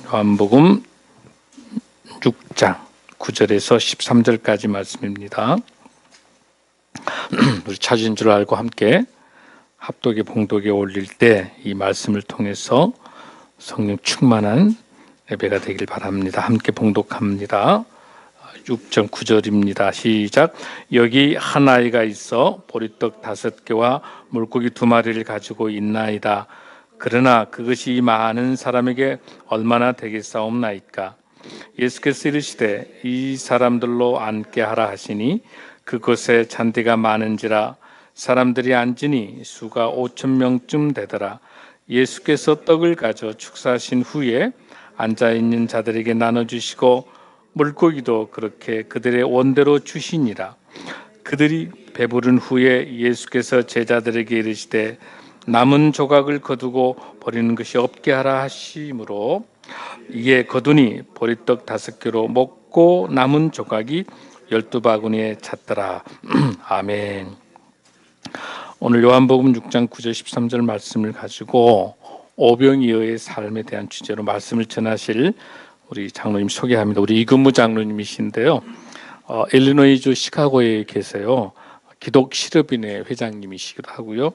요한복음 6장 9절에서 13절까지 말씀입니다. 우리 찾은 줄 알고 함께 합독에 봉독에 올릴 때 이 말씀을 통해서 성령 충만한 예배가 되길 바랍니다. 함께 봉독합니다. 6장 9절입니다. 시작. 여기 한 아이가 있어 보리떡 5개와 물고기 2마리를 가지고 있나이다. 그러나 그것이 많은 사람에게 얼마나 되겠사옵나이까. 예수께서 이르시되 이 사람들로 앉게 하라 하시니 그곳에 잔디가 많은지라 사람들이 앉으니 수가 5,000명쯤 되더라. 예수께서 떡을 가져 축사하신 후에 앉아있는 자들에게 나눠주시고 물고기도 그렇게 그들의 원대로 주시니라. 그들이 배부른 후에 예수께서 제자들에게 이르시되 남은 조각을 거두고 버리는 것이 없게 하라 하시므로 이에 거두니 보리떡 5개로 먹고 남은 조각이 12바구니에 찼더라. 아멘. 오늘 요한복음 6장 9절 13절 말씀을 가지고 오병이어의 삶에 대한 주제로 말씀을 전하실 우리 장로님 소개합니다. 우리 이근무 장로님이신데요. 일리노이주 시카고에 계세요. 기독 실업인회 회장님이시기도 하고요.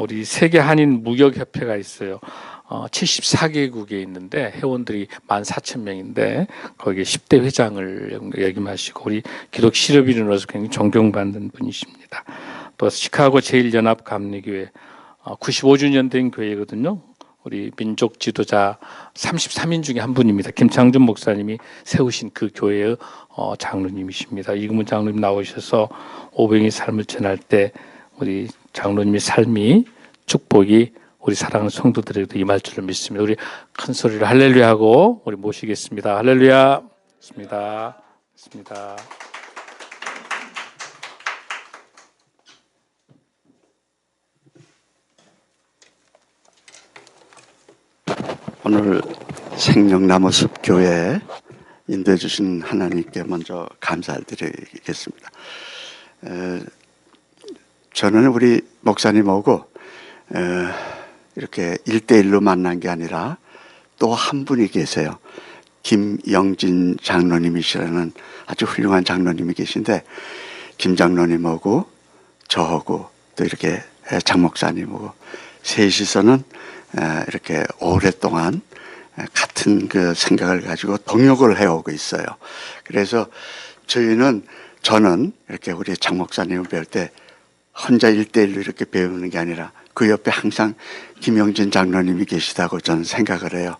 우리 세계 한인 무역협회가 있어요. 74개국에 있는데 회원들이 14,000명인데 거기에 10대 회장을 역임하시고 우리 기독 실업인으로서 굉장히 존경받는 분이십니다. 또 시카고 제1연합감리교회 95주년 된 교회거든요. 우리 민족 지도자 33인 중에 한 분입니다. 김창준 목사님이 세우신 그 교회의 장로님이십니다. 이금훈 장로님 나오셔서 오병이 삶을 전할 때 우리 장로님의 삶이 축복이 우리 사랑하는 성도들에게도 임할 줄을 믿습니다. 우리 큰 소리로 할렐루야 하고 우리 모시겠습니다. 할렐루야. 있습니다. 있습니다. 오늘 생명나무 숲교회에 인도해 주신 하나님께 먼저 감사를 드리겠습니다. 저는 우리 목사님하고 이렇게 1대1로 만난 게 아니라 또 한 분이 계세요. 김영진 장로님이시라는 아주 훌륭한 장로님이 계신데 김 장로님하고 저하고 또 이렇게 장 목사님하고 셋이서는 이렇게 오랫동안 같은 그 생각을 가지고 동역을 해오고 있어요. 그래서 저는 이렇게 우리 장 목사님을 배울 때 혼자 1대1로 이렇게 배우는 게 아니라 그 옆에 항상 김영진 장로님이 계시다고 저는 생각을 해요.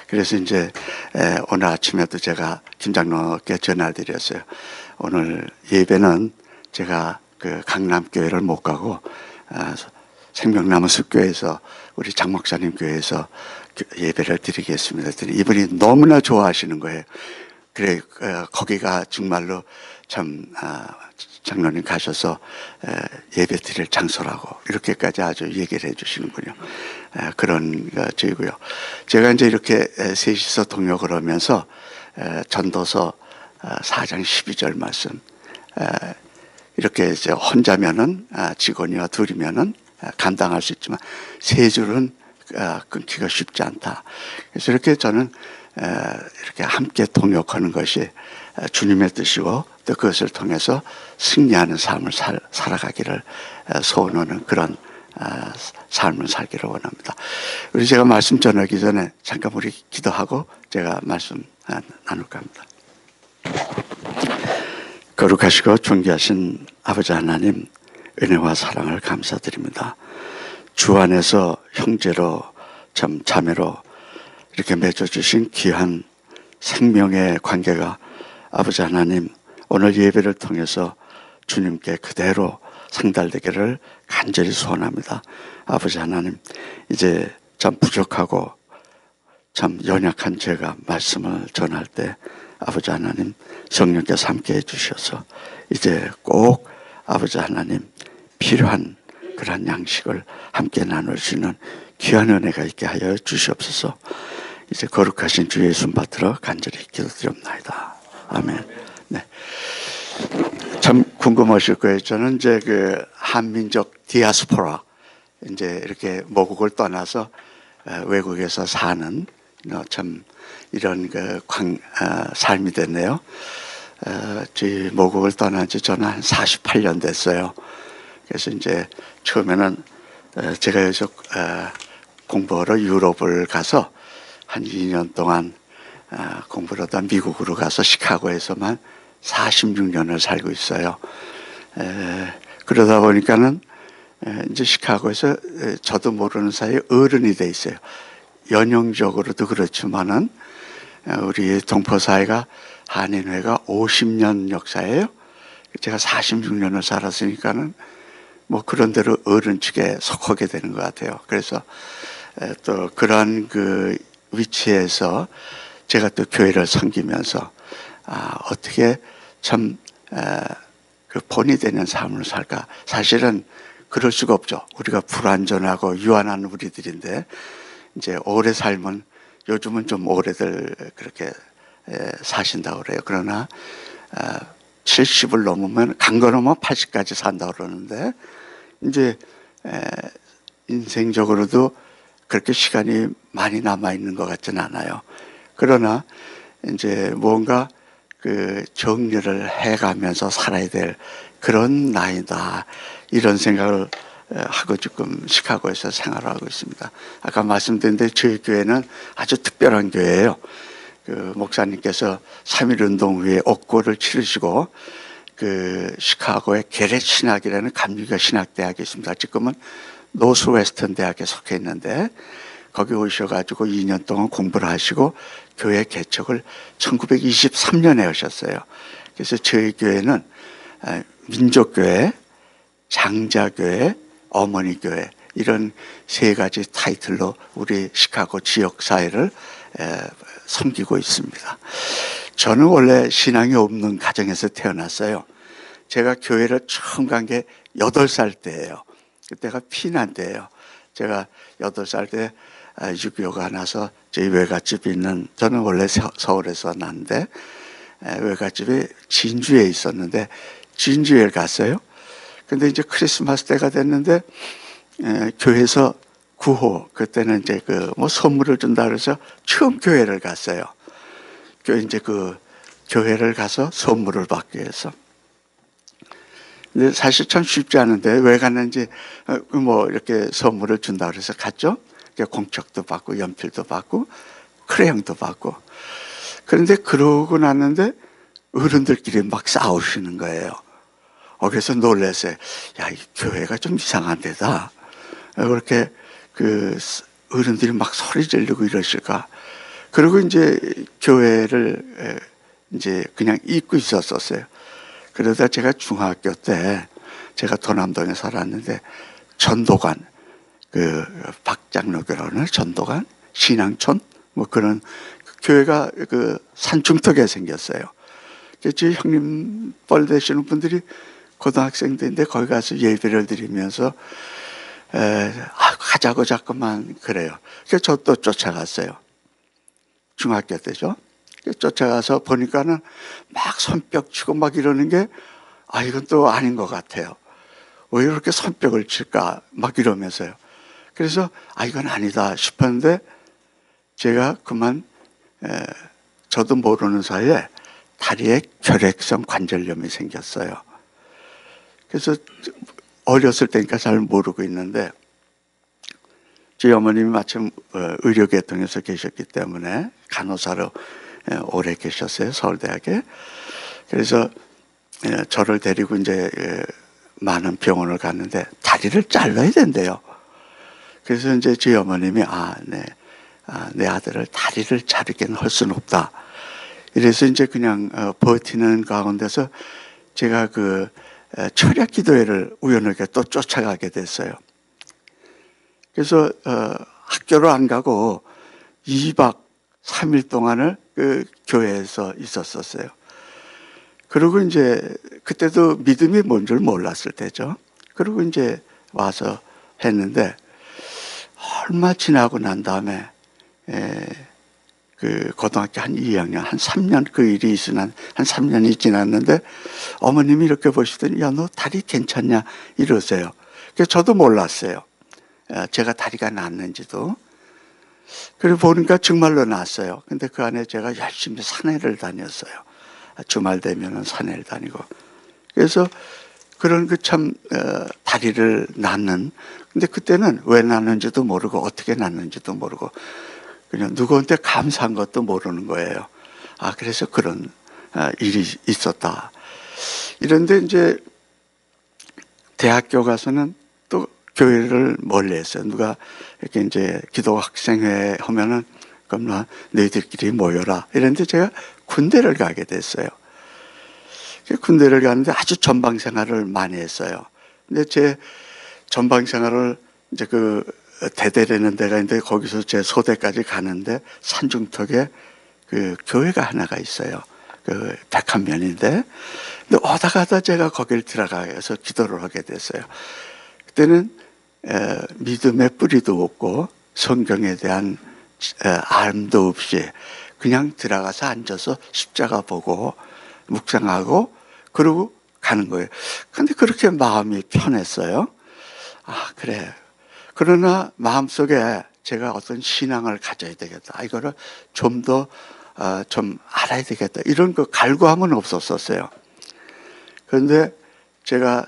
그래서 이제 오늘 아침에도 제가 김 장로께 전화를 드렸어요. 오늘 예배는 제가 그 강남교회를 못 가고 생명나무 숲교회에서 우리 장 목사님 교회에서 예배를 드리겠습니다. 이분이 너무나 좋아하시는 거예요. 그래 거기가 정말로 참 장로님 가셔서 예배 드릴 장소라고 이렇게까지 아주 얘기를 해 주시는군요. 그런 저이고요. 제가 이제 이렇게 셋이서 동역을 하면서 전도서 4장 12절 말씀 이렇게 이제 혼자면은 직원이와 둘이면은 감당할 수 있지만 세 줄은 끊기가 쉽지 않다. 그래서 이렇게 저는 이렇게 함께 동역하는 것이 주님의 뜻이고 또 그것을 통해서 승리하는 삶을 살아가기를 소원하는 그런 삶을 살기를 원합니다. 우리 제가 말씀 전하기 전에 잠깐 우리 기도하고 제가 말씀 나눌까 합니다. 거룩하시고 존귀하신 아버지 하나님, 은혜와 사랑을 감사드립니다. 주 안에서 형제로 참 자매로 이렇게 맺어주신 귀한 생명의 관계가 아버지 하나님 오늘 예배를 통해서 주님께 그대로 상달되기를 간절히 소원합니다. 아버지 하나님, 이제 참 부족하고 참 연약한 제가 말씀을 전할 때 아버지 하나님 성령께서 함께 해주셔서 이제 꼭 아버지 하나님 필요한 그런 양식을 함께 나눌 수 있는 귀한 은혜가 있게 하여 주시옵소서. 이제 거룩하신 주 예수 받들어 간절히 기도드립니다. 아멘. 네. 참 궁금하실 거예요. 저는 이제 그 한민족 디아스포라, 이제 이렇게 모국을 떠나서 외국에서 사는 참 이런 그 삶이 됐네요. 저희 모국을 떠난 지 저는 한 48년 됐어요. 그래서 이제 처음에는 제가 여기서 공부하러 유럽을 가서 한 2년 동안 공부를 하다 미국으로 가서 시카고에서만 46년을 살고 있어요. 그러다 보니까는 이제 시카고에서 저도 모르는 사이에 어른이 돼 있어요. 연령적으로도 그렇지만은 우리 동포사회가 한인회가 50년 역사예요. 제가 46년을 살았으니까는 뭐 그런 대로 어른 측에 속하게 되는 것 같아요. 그래서 또 그런 그 위치에서 제가 또 교회를 섬기면서 어떻게 참 그 본이 되는 삶을 살까. 사실은 그럴 수가 없죠. 우리가 불완전하고 유한한 우리들인데 이제 오래 살면 요즘은 좀 오래들 그렇게 사신다고 그래요. 그러나 70을 넘으면 강건하면 80까지 산다고 그러는데 이제 인생적으로도 그렇게 시간이 많이 남아 있는 것 같지는 않아요. 그러나 이제 뭔가 그 정리를 해가면서 살아야 될 그런 나이다, 이런 생각을 하고 지금 시카고에서 생활하고 있습니다. 아까 말씀드린 데 저희 교회는 아주 특별한 교회예요. 그 목사님께서 3.1 운동 후에 옥고를 치르시고 그 시카고의 게렛 신학이라는 감리교 신학대학이 있습니다. 지금은 노스웨스턴 대학에 속해 있는데 거기 오셔가지고 2년 동안 공부를 하시고 교회 개척을 1923년에 하셨어요. 그래서 저희 교회는 민족교회, 장자교회, 어머니교회, 이런 세 가지 타이틀로 우리 시카고 지역사회를 섬기고 있습니다. 저는 원래 신앙이 없는 가정에서 태어났어요. 제가 교회를 처음 간 게 8살 때예요. 그때가 피난 때예요. 제가 8살 때 6.25가 나서 저희 외갓집이 있는, 저는 원래 서울에서 났는데 외갓집이 진주에 있었는데 진주에 갔어요. 근데 이제 크리스마스 때가 됐는데 교회에서 구호, 그때는 이제 그 뭐 선물을 준다 그래서 처음 교회를 갔어요. 이제 그 교회를 가서 선물을 받기 위해서. 근데 사실 참 쉽지 않은데 왜 갔는지 뭐 이렇게 선물을 준다 그래서 갔죠. 공책도 받고 연필도 받고 크레용도 받고. 그런데 그러고 났는데 어른들끼리 막 싸우시는 거예요. 그래서 놀랐어요. 야, 이 교회가 좀 이상한 데다. 그렇게 그 어른들이 막 소리 지르고 이러실까. 그리고 이제 교회를 이제 그냥 잊고 있었어요. 그러다 제가 중학교 때 제가 도남동에 살았는데 전도관, 그 박장로교라고 하는 전도관, 신앙촌 뭐 그런 교회가 그 산중턱에 생겼어요. 제 형님 뻘 되시는 분들이 고등학생들인데 거기 가서 예배를 드리면서 가자고 자꾸만 그래요. 그래서 저 또 쫓아갔어요. 중학교 때죠. 쫓아가서 보니까는 막 손뼉 치고 막 이러는 게 이건 또 아닌 것 같아요. 왜 이렇게 손뼉을 칠까 막 이러면서요. 그래서 이건 아니다 싶었는데 제가 그만 저도 모르는 사이에 다리에 결핵성 관절염이 생겼어요. 그래서 어렸을 때니까 잘 모르고 있는데 저희 어머님이 마침 의료계통에서 계셨기 때문에 간호사로 오래 계셨어요. 서울대학에. 그래서 저를 데리고 이제 많은 병원을 갔는데 다리를 잘라야 된대요. 그래서 이제 저희 어머님이 내 아들을 다리를 자르기는 할 수는 없다. 이래서 이제 그냥 버티는 가운데서 제가 그 철야 기도회를 우연하게 또 쫓아가게 됐어요. 그래서 학교를 안 가고 2박 3일 동안을 그 교회에서 있었었어요. 그리고 이제 그때도 믿음이 뭔 줄 몰랐을 때죠. 그리고 이제 와서 했는데 얼마 지나고 난 다음에 그 고등학교 한 2학년, 한 3년 그 일이 있으나 한 3년이 지났는데 어머님이 이렇게 보시더니 야, 너 다리 괜찮냐 이러세요. 그래서 저도 몰랐어요. 제가 다리가 났는지도. 그리고 보니까 정말로 났어요. 근데 그 안에 제가 열심히 산에를 다녔어요. 주말 되면은 산에를 다니고. 그래서 그런 그 참 다리를 낳는, 근데 그때는 왜 낳는지도 모르고 어떻게 낳는지도 모르고 그냥 누구한테 감사한 것도 모르는 거예요. 아, 그래서 그런 일이 있었다. 이런데 이제 대학교 가서는 또 교회를 멀리 했어요. 누가 이렇게 이제 기도 학생회 하면은 그럼 나 너희들끼리 모여라. 이랬는데 제가 군대를 가게 됐어요. 군대를 가는데 아주 전방 생활을 많이 했어요. 근데 제 전방 생활을 이제 그 대대라는 데가 있는데 거기서 제 소대까지 가는데 산중턱에 그 교회가 하나가 있어요. 그 백한면인데. 근데 오다 가다 제가 거길 들어가서 기도를 하게 됐어요. 그때는 믿음의 뿌리도 없고 성경에 대한 알도 없이 그냥 들어가서 앉아서 십자가 보고 묵상하고 그러고 가는 거예요. 근데 그렇게 마음이 편했어요. 아, 그래. 그러나 마음속에 제가 어떤 신앙을 가져야 되겠다. 이거를 좀 더 좀 알아야 되겠다. 이런 그 갈구함은 없었었어요. 그런데 제가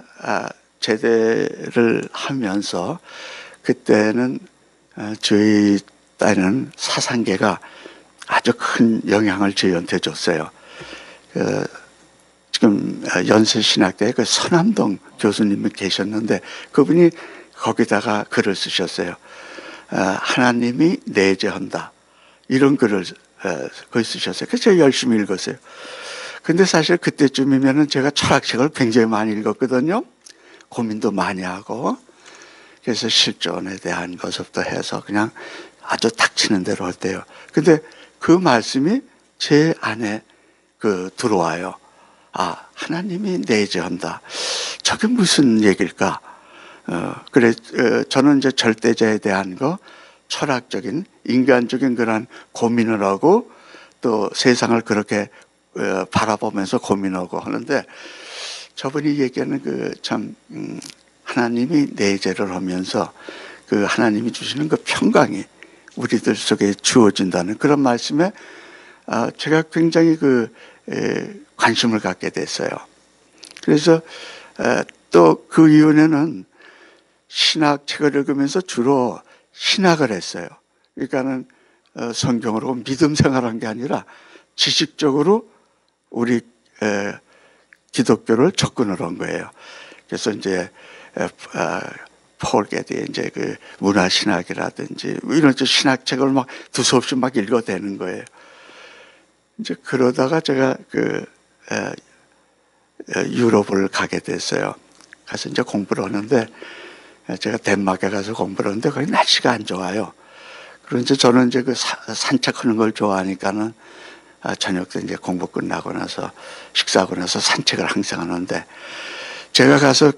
제대를 하면서 그때는 저희 딸은 사상계가 아주 큰 영향을 저희한테 줬어요. 지금 연세신학대에 그 서남동 교수님이 계셨는데 그분이 거기다가 글을 쓰셨어요. 하나님이 내재한다. 이런 글을 거기 쓰셨어요. 그래서 제가 열심히 읽었어요. 근데 사실 그때쯤이면은 제가 철학책을 굉장히 많이 읽었거든요. 고민도 많이 하고. 그래서 실존에 대한 것부터 해서 그냥 아주 닥치는 대로 했대요. 근데 그 말씀이 제 안에 들어와요. 아, 하나님이 내재한다. 저게 무슨 얘기일까? 그래, 저는 이제 절대자에 대한 거, 철학적인, 인간적인 그런 고민을 하고 또 세상을 그렇게 바라보면서 고민하고 하는데 저분이 얘기하는 하나님이 내재를 하면서 그 하나님이 주시는 그 평강이 우리들 속에 주어진다는 그런 말씀에 제가 굉장히 관심을 갖게 됐어요. 그래서 또 그 이후에는 신학책을 읽으면서 주로 신학을 했어요. 그러니까는 성경으로 믿음 생활한 게 아니라 지식적으로 우리 기독교를 접근을 한 거예요. 그래서 이제 폴 게디의 이제 그 문화신학이라든지 이런 신학책을 막 두서없이 막 읽어대는 거예요. 이제 그러다가 제가 유럽을 가게 됐어요. 가서 이제 공부를 하는데 제가 덴마크에 가서 공부를 하는데 거기 날씨가 안 좋아요. 그런데 저는 이제 산책하는 걸 좋아하니까는 저녁 때 이제 공부 끝나고 나서 식사하고 나서 산책을 항상 하는데 제가 가서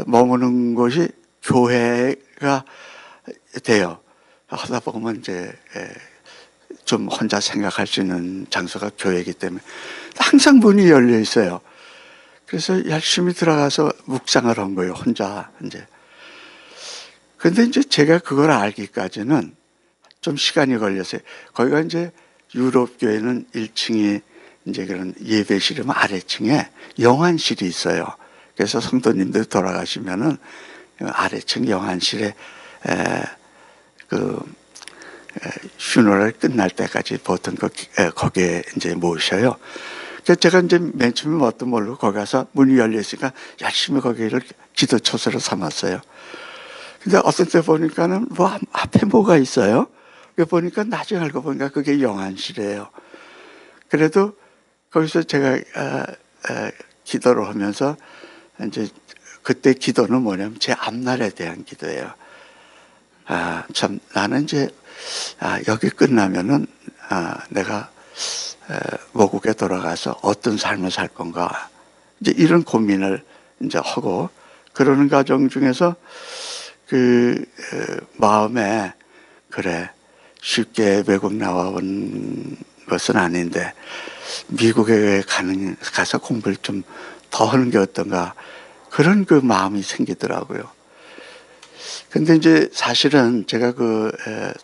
머무는 곳이 교회가 돼요. 하다 보면 이제 좀 혼자 생각할 수 있는 장소가 교회이기 때문에 항상 문이 열려 있어요. 그래서 열심히 들어가서 묵상을 한 거예요. 혼자 이제. 근데 이제 제가 그걸 알기까지는 좀 시간이 걸렸어요. 거기가 이제 유럽 교회는 1층이 이제 그런 예배실이면 아래층에 영안실이 있어요. 그래서 성도님들 돌아가시면은 아래층 영안실에 휴너럴 끝날 때까지 보통 거기에 이제 모셔요. 그래서 제가 이제 맨 처음에 뭣도 모르고 거기 가서 문이 열려 있으니까 열심히 거기를 기도 처소로 삼았어요. 근데 어떤 때 보니까는 앞에 뭐가 있어요? 보니까 나중에 알고 보니까 그게 영안실이에요. 그래도 거기서 제가 기도를 하면서 이제 그때 기도는 뭐냐면 제 앞날에 대한 기도예요. 참 나는 이제 여기 끝나면은 내가 모국에 돌아가서 어떤 삶을 살 건가 이제 이런 고민을 이제 하고 그러는 과정 중에서 마음에 그래 쉽게 외국 나와온 것은 아닌데 미국에 가서 공부를 좀 더 하는 게 어떤가 그런 그 마음이 생기더라고요. 근데 이제 사실은 제가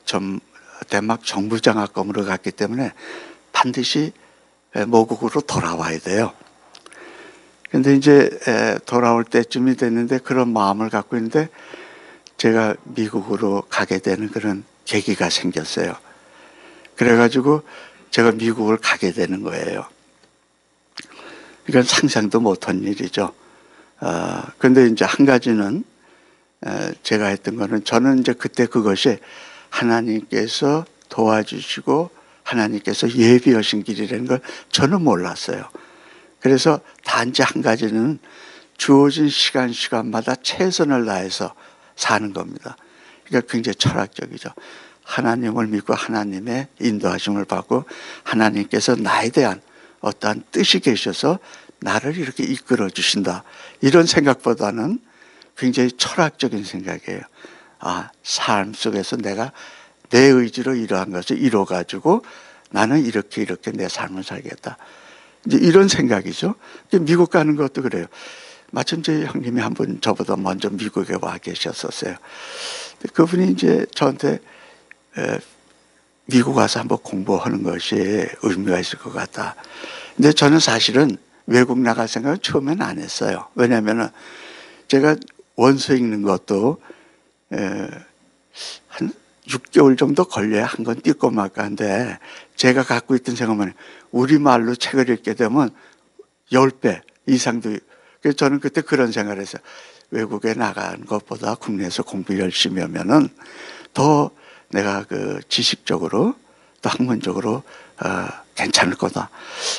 좀 덴마크 정부장학금으로 갔기 때문에 반드시 모국으로 돌아와야 돼요. 근데 이제 돌아올 때쯤이 됐는데 그런 마음을 갖고 있는데 제가 미국으로 가게 되는 그런 계기가 생겼어요. 그래가지고 제가 미국을 가게 되는 거예요. 이건 상상도 못한 일이죠. 근데 이제 한 가지는 제가 했던 거는 저는 이제 그때 그것이 하나님께서 도와주시고 하나님께서 예비하신 길이라는 걸 저는 몰랐어요. 그래서 단지 한 가지는 주어진 시간마다 최선을 다해서 사는 겁니다. 그러니까 굉장히 철학적이죠. 하나님을 믿고 하나님의 인도하심을 받고 하나님께서 나에 대한 어떠한 뜻이 계셔서 나를 이렇게 이끌어 주신다. 이런 생각보다는 굉장히 철학적인 생각이에요. 삶 속에서 내가 내 의지로 이러한 것을 이뤄가지고 나는 이렇게 내 삶을 살겠다. 이제 이런 생각이죠. 미국 가는 것도 그래요. 마침 제 형님이 한 분 저보다 먼저 미국에 와 계셨었어요. 그분이 이제 저한테 미국 와서 한번 공부하는 것이 의미가 있을 것 같다. 근데 저는 사실은 외국 나갈 생각은 처음엔 안 했어요. 왜냐하면 제가 원서 읽는 것도 한 6개월 정도 걸려야 한 건 띄고 말까한데 제가 갖고 있던 생각은 우리말로 책을 읽게 되면 10배 이상도. 그래서 저는 그때 그런 생각을 했어요. 외국에 나간 것보다 국내에서 공부 열심히 하면은 더 내가 지식적으로 또 학문적으로 괜찮을 거다.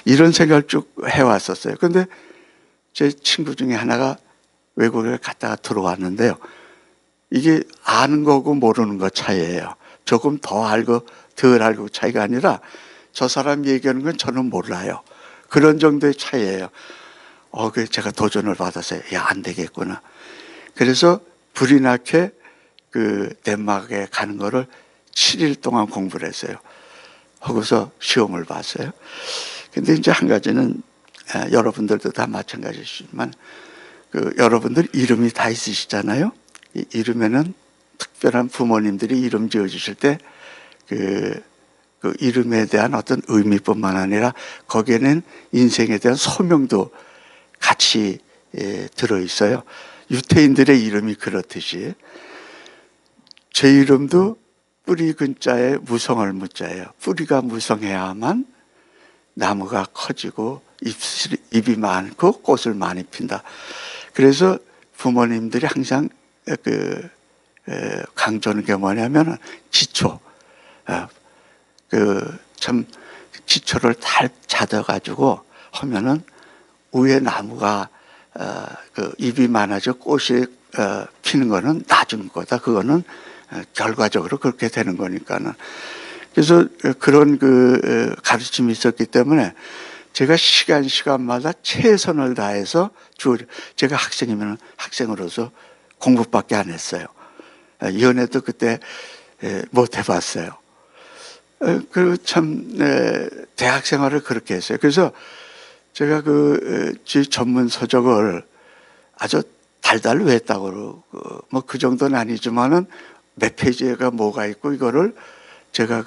이런 생각을 쭉 해왔었어요. 근데 제 친구 중에 하나가 외국에 갔다가 들어왔는데요. 이게 아는 거고 모르는 거 차이예요. 조금 더 알고 덜 알고 차이가 아니라 저 사람 얘기하는 건 저는 몰라요. 그런 정도의 차이예요. 그래서 제가 도전을 받았어요. 안 되겠구나. 그래서 불이 나게 덴마크에 가는 거를 7일 동안 공부를 했어요. 하고서 시험을 봤어요. 근데 이제 한 가지는 여러분들도 다 마찬가지지만 여러분들 이름이 다 있으시잖아요. 이 이름에는 특별한 부모님들이 이름 지어주실 때 그 이름에 대한 어떤 의미뿐만 아니라 거기에는 인생에 대한 소명도 같이 들어있어요. 유태인들의 이름이 그렇듯이 제 이름도 뿌리 근자에 무성할 무자예요. 뿌리가 무성해야만 나무가 커지고 잎이 많고 꽃을 많이 핀다. 그래서 부모님들이 항상 강조하는 게 뭐냐면 지초. 참 지초를 잘 찾아가지고 하면은 위에 나무가 잎이 많아져 꽃이 피는 거는 나중 거다. 그거는 결과적으로 그렇게 되는 거니까는. 그래서 그런 가르침이 있었기 때문에 제가 시간마다 최선을 다해서 제가 학생이면 학생으로서 공부밖에 안 했어요. 연애도 그때 못 해봤어요. 그리고 참 대학 생활을 그렇게 했어요. 그래서 제가 제 전문 서적을 아주 달달 외웠다고 뭐 그 정도는 아니지만은 몇 페이지가 뭐가 있고 이거를 제가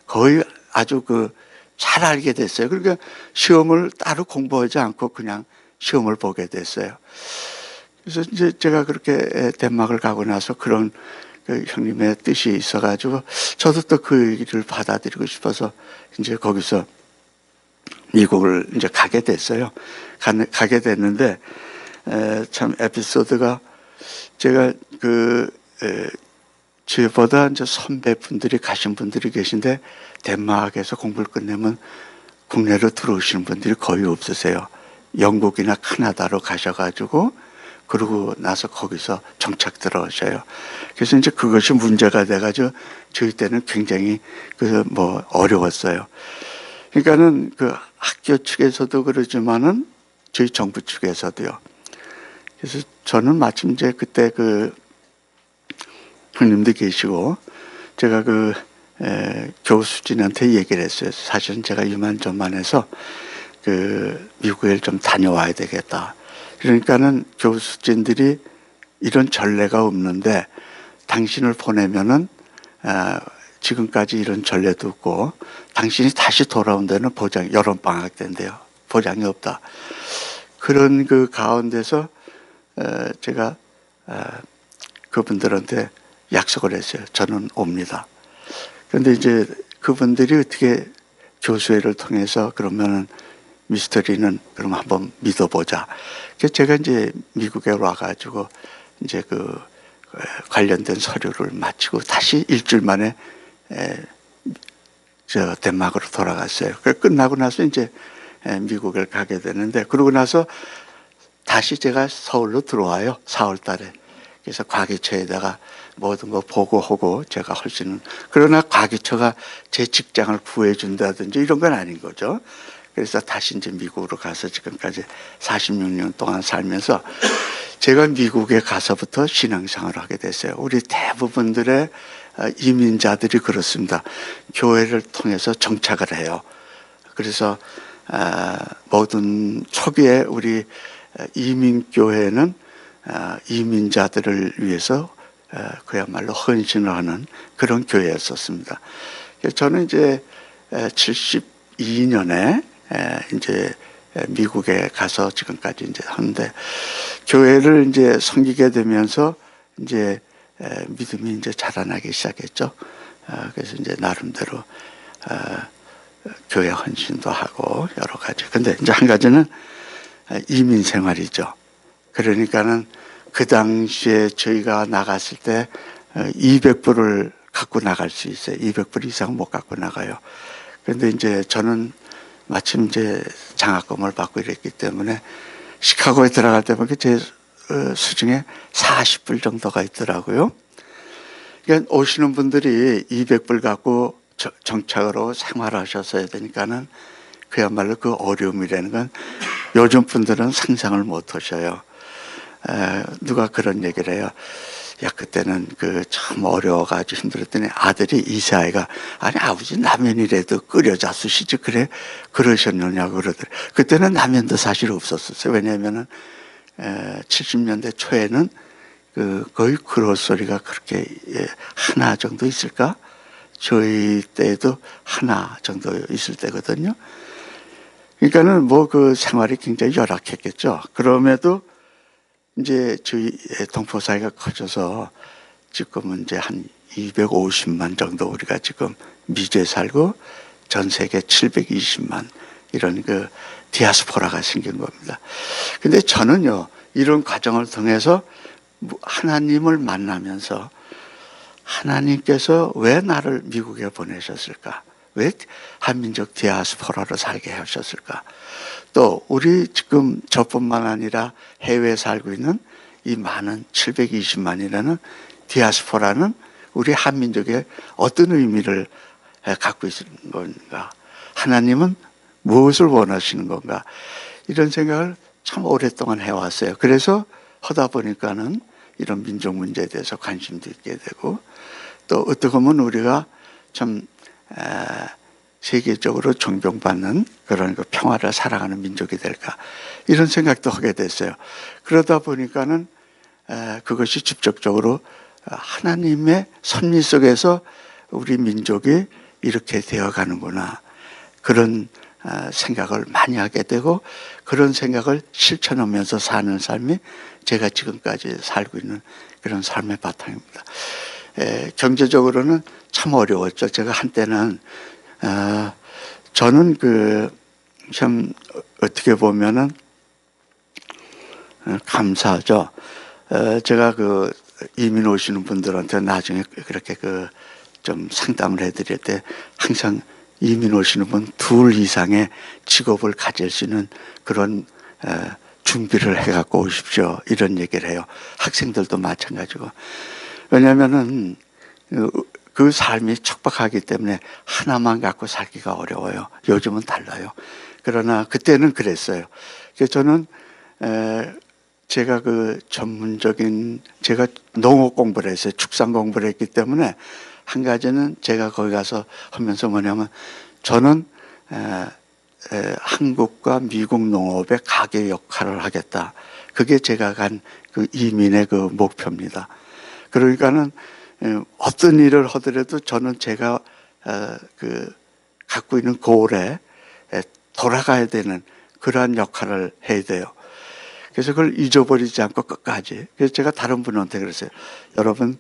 거의 아주 잘 알게 됐어요. 그러니까 시험을 따로 공부하지 않고 그냥 시험을 보게 됐어요. 그래서 이제 제가 그렇게 덴마크를 가고 나서 그런 형님의 뜻이 있어가지고 저도 또 그 일을 받아들이고 싶어서 이제 거기서 미국을 이제 가게 됐어요. 가게 됐는데 참 에피소드가 제가 저보다 이제 선배분들이 가신 분들이 계신데 덴마크에서 공부를 끝내면 국내로 들어오시는 분들이 거의 없으세요. 영국이나 카나다로 가셔가지고 그러고 나서 거기서 정착 들어오셔요. 그래서 이제 그것이 문제가 돼가지고 저희 때는 굉장히 어려웠어요. 그러니까는 학교 측에서도 그러지만은 저희 정부 측에서도요. 그래서 저는 마침 이제 그때 형님도 계시고 제가 교수진한테 얘기를 했어요. 사실은 제가 이만저만해서 그 미국에 좀 다녀와야 되겠다. 그러니까는 교수진들이 이런 전례가 없는데 당신을 보내면은 지금까지 이런 전례도 없고 당신이 다시 돌아온 데는 보장, 여름방학 때인데요. 보장이 없다. 그런 그 가운데서 제가 그분들한테 약속을 했어요. 저는 옵니다. 그런데 이제 그분들이 어떻게 교수회를 통해서 그러면은 미스터리는 그럼 한번 믿어보자. 그래서 제가 이제 미국에 와가지고 이제 그 관련된 서류를 마치고 다시 일주일 만에 저 덴마크로 돌아갔어요. 끝나고 나서 이제 미국을 가게 되는데 그러고 나서 다시 제가 서울로 들어와요. 4월 달에. 그래서 과기처에다가 모든 거 보고하고 제가 할 수 있는, 그러나 과기처가 제 직장을 구해준다든지 이런 건 아닌 거죠. 그래서 다시 이제 미국으로 가서 지금까지 46년 동안 살면서 제가 미국에 가서부터 신앙생활을 하게 됐어요. 우리 대부분들의 이민자들이 그렇습니다. 교회를 통해서 정착을 해요. 그래서 모든 초기에 우리 이민교회는 이민자들을 위해서 그야말로 헌신을 하는 그런 교회였었습니다. 저는 이제 72년에 이제 미국에 가서 지금까지 이제 하는데 교회를 이제 섬기게 되면서 이제 믿음이 이제 자라나기 시작했죠. 그래서 이제 나름대로 교회 헌신도 하고 여러 가지. 근데 이제 한 가지는 이민 생활이죠. 그러니까는 그 당시에 저희가 나갔을 때 200불을 갖고 나갈 수 있어요. 200불 이상 못 갖고 나가요. 그런데 이제 저는 마침 이제 장학금을 받고 이랬기 때문에 시카고에 들어갈 때 보니까 제 수중에 40불 정도가 있더라고요. 그러니까 오시는 분들이 200불 갖고 정착으로 생활하셨어야 되니까는 그야말로 그 어려움이라는 건 요즘 분들은 상상을 못 하셔요. 누가 그런 얘기를 해요. 야, 그때는 그 참 어려워가지고 힘들었더니 아들이 이사이가 아니 아버지 라면이라도 끓여 잡수시지 그래 그러셨느냐고 그러더래. 그때는 라면도 사실 없었어요. 왜냐하면은 70년대 초에는 그 거의 그로소리가 그렇게 하나 정도 있을까? 저희 때도 하나 정도 있을 때거든요. 그러니까는 뭐 그 생활이 굉장히 열악했겠죠. 그럼에도 이제 저희 동포사회가 커져서 지금은 이제 한 250만 정도 우리가 지금 미주에 살고 전 세계 720만 이런 그 디아스포라가 생긴 겁니다. 근데 저는요, 이런 과정을 통해서 하나님을 만나면서 하나님께서 왜 나를 미국에 보내셨을까? 왜 한민족 디아스포라로 살게 하셨을까? 또 우리 지금 저뿐만 아니라 해외에 살고 있는 이 많은 720만이라는 디아스포라는 우리 한민족의 어떤 의미를 갖고 있는 건가? 하나님은 무엇을 원하시는 건가? 이런 생각을 참 오랫동안 해왔어요. 그래서 하다 보니까는 이런 민족 문제에 대해서 관심도 있게 되고 또 어떻게 보면 우리가 참 세계적으로 존경받는 그런 그 평화를 사랑하는 민족이 될까 이런 생각도 하게 됐어요. 그러다 보니까는 그것이 직접적으로 하나님의 섭리 속에서 우리 민족이 이렇게 되어가는구나 그런 생각을 많이 하게 되고 그런 생각을 실천하면서 사는 삶이 제가 지금까지 살고 있는 그런 삶의 바탕입니다. 경제적으로는 참 어려웠죠. 제가 한때는 저는 그 참 어떻게 보면은 감사하죠. 제가 그 이민 오시는 분들한테 나중에 그렇게 그 좀 상담을 해드릴 때 항상 이민 오시는 분 둘 이상의 직업을 가질 수 있는 그런 준비를 해갖고 오십시오. 이런 얘기를 해요. 학생들도 마찬가지고. 왜냐하면은 그 삶이 척박하기 때문에 하나만 갖고 살기가 어려워요. 요즘은 달라요. 그러나 그때는 그랬어요. 그래서 저는 제가 그 전문적인 제가 농업 공부를 했어요. 축산 공부를 했기 때문에 한 가지는 제가 거기 가서 하면서 뭐냐면 저는 한국과 미국 농업의 가계 역할을 하겠다. 그게 제가 간 그 이민의 그 목표입니다. 그러니까는 어떤 일을 하더라도 저는 제가 그 갖고 있는 고을에 돌아가야 되는 그러한 역할을 해야 돼요. 그래서 그걸 잊어버리지 않고 끝까지. 그래서 제가 다른 분한테 그랬어요. 여러분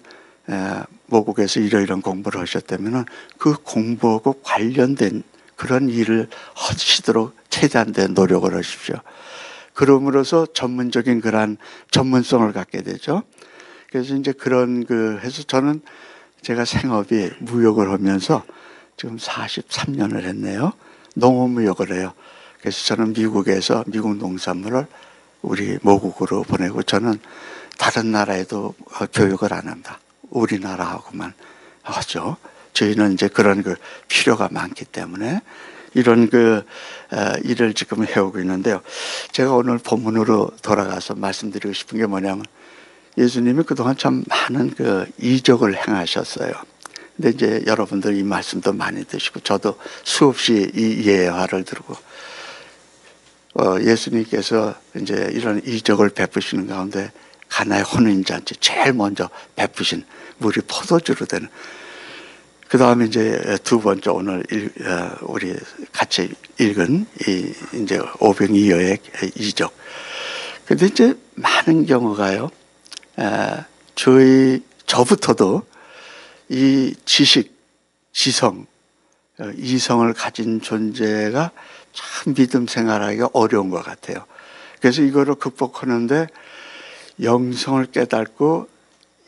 모국에서 이런 공부를 하셨다면 그 공부하고 관련된 그런 일을 하시도록 최대한 된 노력을 하십시오. 그럼으로써 전문적인 그러한 전문성을 갖게 되죠. 그래서 이제 그런 해서 저는 제가 생업이 무역을 하면서 지금 43년을 했네요. 농업무역을 해요. 그래서 저는 미국에서 미국 농산물을 우리 모국으로 보내고 저는 다른 나라에도 교육을 안 합니다. 우리나라하고만 하죠. 저희는 이제 그런 필요가 많기 때문에 이런 일을 지금 해오고 있는데요. 제가 오늘 본문으로 돌아가서 말씀드리고 싶은 게 뭐냐면 예수님이 그동안 참 많은 이적을 행하셨어요. 근데 이제 여러분들 이 말씀도 많이 드시고 저도 수없이 이 예화를 들고 예수님께서 이제 이런 이적을 베푸시는 가운데 가나의 혼인잔치 제일 먼저 베푸신 물이 포도주로 되는 그 다음에 이제 두 번째 오늘 우리 같이 읽은 이제 오병이어의 이적. 근데 이제 많은 경우가요, 저부터도 이 지식, 지성, 이성을 가진 존재가 참 믿음 생활하기가 어려운 것 같아요. 그래서 이거를 극복하는데 영성을 깨닫고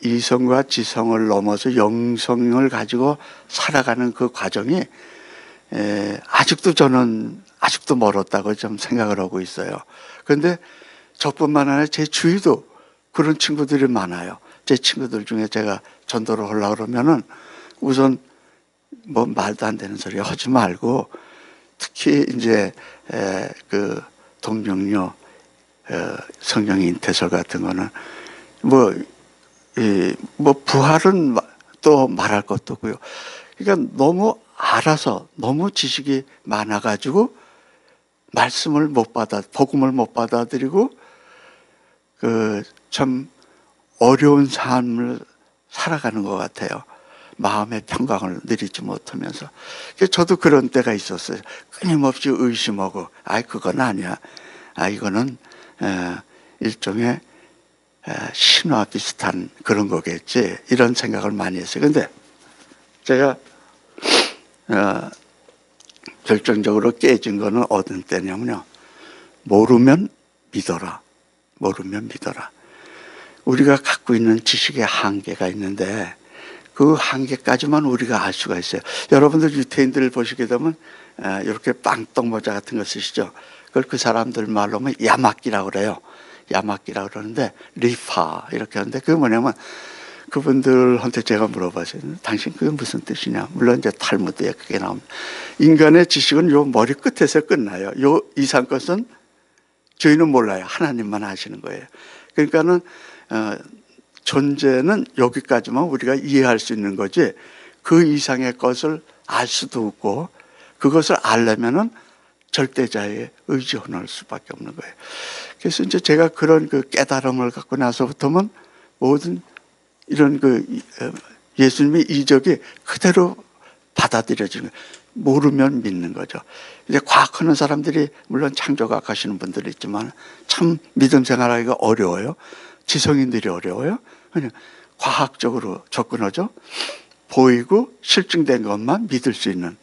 이성과 지성을 넘어서 영성을 가지고 살아가는 그 과정이 아직도 멀었다고 좀 생각을 하고 있어요. 그런데 저뿐만 아니라 제 주위도 그런 친구들이 많아요. 제 친구들 중에 제가 전도를 하려고 그러면은 우선 뭐 말도 안 되는 소리 하지 말고 특히 이제 그 동명료 성령 인태설 같은 거는 뭐 부활은 또 말할 것도 없고요. 그러니까 너무 알아서 너무 지식이 많아가지고 복음을 못 받아들이고 참 어려운 삶을 살아가는 것 같아요. 마음의 평강을 누리지 못하면서. 저도 그런 때가 있었어요. 끊임없이 의심하고, 그건 아니야. 이거는 일종의 신화 비슷한 그런 거겠지. 이런 생각을 많이 했어요. 근데 제가 결정적으로 깨진 거는 어떤 때냐면요. 모르면 믿어라. 모르면 믿어라. 우리가 갖고 있는 지식의 한계가 있는데 그 한계까지만 우리가 알 수가 있어요. 여러분들 유태인들 보시게 되면 이렇게 빵떡모자 같은 거 쓰시죠. 그걸 그 사람들 말로 하면 야막기라고 그래요. 야막기라고 그러는데 리파 이렇게 하는데 그게 뭐냐면 그분들한테 제가 물어봤어요. 당신 그게 무슨 뜻이냐. 물론 이제 탈무드에 그게 나옵니다. 인간의 지식은 요 머리 끝에서 끝나요. 요 이상 것은 저희는 몰라요. 하나님만 아시는 거예요. 그러니까는 존재는 여기까지만 우리가 이해할 수 있는 거지 그 이상의 것을 알 수도 없고 그것을 알려면은 절대자에 의지할 수밖에 없는 거예요. 그래서 이제 제가 그런 깨달음을 갖고 나서부터는 모든 이런 예수님의 이적이 그대로 받아들여지는 거예요. 모르면 믿는 거죠. 이제 과학하는 사람들이 물론 창조과학 하시는 분들이 있지만 참 믿음 생활하기가 어려워요. 지성인들이 어려워요. 그냥 과학적으로 접근하죠. 보이고 실증된 것만 믿을 수 있는.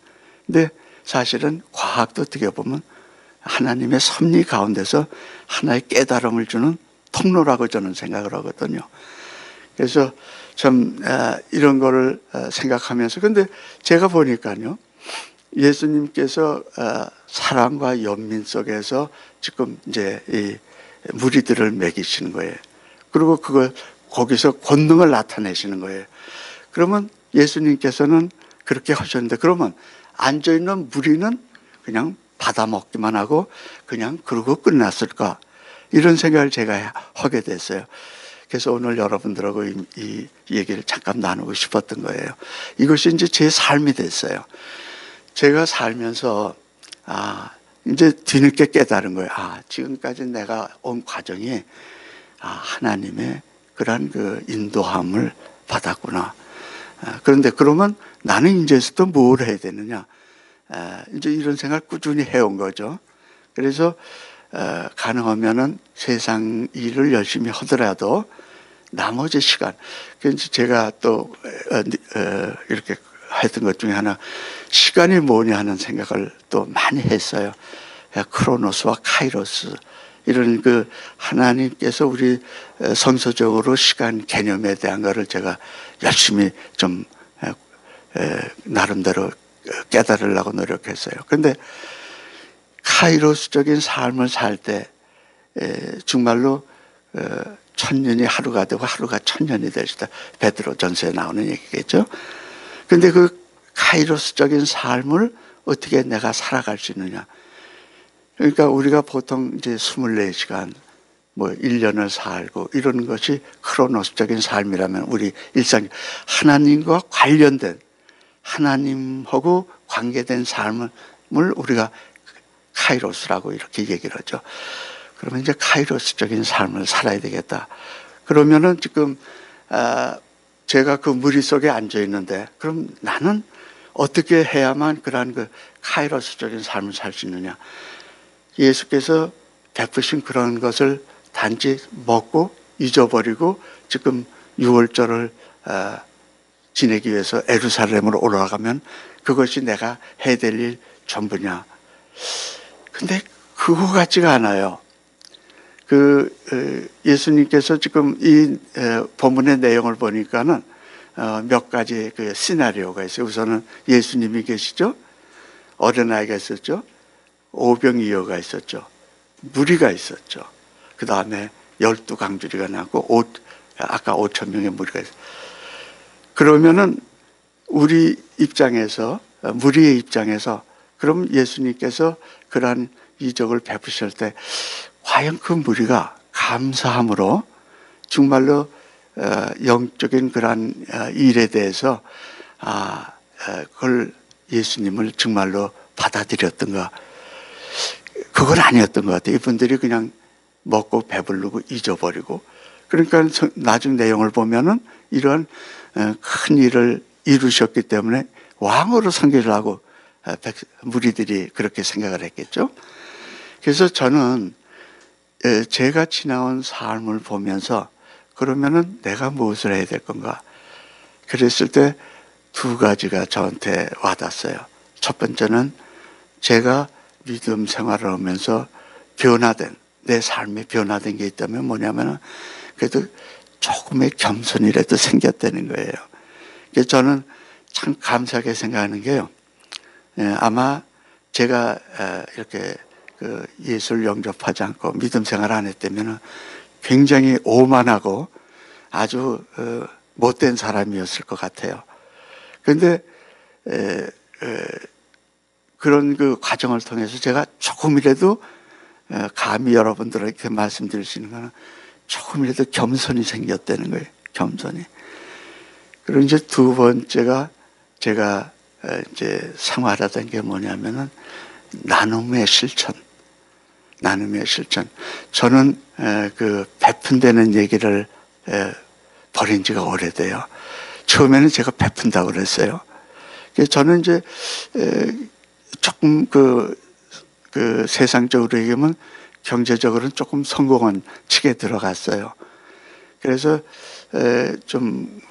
근데 사실은 과학도 어떻게 보면 하나님의 섭리 가운데서 하나의 깨달음을 주는 통로라고 저는 생각을 하거든요. 그래서 참 이런 거를 생각하면서 근데 제가 보니까요. 예수님께서 사랑과 연민 속에서 지금 이제 이 무리들을 먹이시는 거예요. 그리고 그걸 거기서 권능을 나타내시는 거예요. 그러면 예수님께서는 그렇게 하셨는데 그러면 앉아있는 무리는 그냥 받아먹기만 하고 그냥 그러고 끝났을까 이런 생각을 제가 하게 됐어요. 그래서 오늘 여러분들하고 이 얘기를 잠깐 나누고 싶었던 거예요. 이것이 이제 제 삶이 됐어요. 제가 살면서 이제 뒤늦게 깨달은 거예요. 지금까지 내가 온 과정이 하나님의 그러한 그 인도함을 받았구나. 그런데 그러면 나는 이제부터 뭘 해야 되느냐? 이제 이런 생각을 꾸준히 해온 거죠. 그래서 가능하면은 세상 일을 열심히 하더라도 나머지 시간, 그래서 제가 또 이렇게 했던 것 중에 하나, 시간이 뭐냐 하는 생각을 또 많이 했어요. 크로노스와 카이로스, 이런 그 하나님께서 우리 성서적으로 시간 개념에 대한 거를 제가 열심히 좀 나름대로 깨달으려고 노력했어요. 그런데 카이로스적인 삶을 살 때 정말로 천년이 하루가 되고 하루가 천년이 될 수다. 베드로전서에 나오는 얘기겠죠. 그런데 그 카이로스적인 삶을 어떻게 내가 살아갈 수 있느냐. 그러니까 우리가 보통 이제 24시간, 1년을 살고 이런 것이 크로노스적인 삶이라면 우리 일상, 하나님과 관련된, 하나님하고 관계된 삶을 우리가 카이로스라고 이렇게 얘기를 하죠. 그러면 이제 카이로스적인 삶을 살아야 되겠다. 그러면은 지금 제가 그 무리 속에 앉아 있는데, 그럼 나는 어떻게 해야만 그러한 그 카이로스적인 삶을 살 수 있느냐? 예수께서 베푸신 그런 것을 단지 먹고 잊어버리고 지금 6월절을 지내기 위해서 예루살렘으로 올라가면 그것이 내가 해야 될 일 전부냐? 근데 그거 같지가 않아요. 예수님께서 지금 이 본문의 내용을 보니까는 몇 가지 그 시나리오가 있어요. 우선은 예수님이 계시죠. 어린아이가 있었죠. 오병이어가 있었죠. 무리가 있었죠. 그 다음에 12강주리가 나고 아까 5,000명의 무리가 있었죠. 그러면은 우리 입장에서, 무리의 입장에서, 그럼 예수님께서 그러한 이적을 베푸실 때 과연 그 무리가 감사함으로 정말로 영적인 그러한 일에 대해서 그걸 예수님을 정말로 받아들였던가? 그건 아니었던 것 같아요. 이분들이 그냥 먹고 배부르고 잊어버리고. 그러니까 나중 내용을 보면은 이런 큰 일을 이루셨기 때문에 왕으로 섬기려고 무리들이 그렇게 생각을 했겠죠. 그래서 저는 제가 지나온 삶을 보면서 그러면은 내가 무엇을 해야 될 건가? 그랬을 때 두 가지가 저한테 와닿았어요. 첫 번째는 제가 믿음 생활을 하면서 내 삶에 변화된 게 있다면 뭐냐면은 그래도 조금의 겸손이라도 생겼다는 거예요. 그래서 저는 참 감사하게 생각하는 게요. 아마 제가 이렇게 그 예수를 영접하지 않고 믿음 생활 안 했다면은 굉장히 오만하고 아주 못된 사람이었을 것 같아요. 그런데 그런 그 과정을 통해서 제가 조금이라도 감히 여러분들에게 말씀드릴 수 있는 거는 조금이라도 겸손이 생겼다는 거예요. 겸손이. 그리고 이제 두 번째가 제가 이제 생활하던 게 뭐냐면은 나눔의 실천. 저는 그 베푼다는 얘기를 버린 지가 오래돼요. 처음에는 제가 베푼다고 그랬어요. 그래서 저는 이제 조금 그 세상적으로 얘기하면 경제적으로는 조금 성공한 측에 들어갔어요. 그래서 좀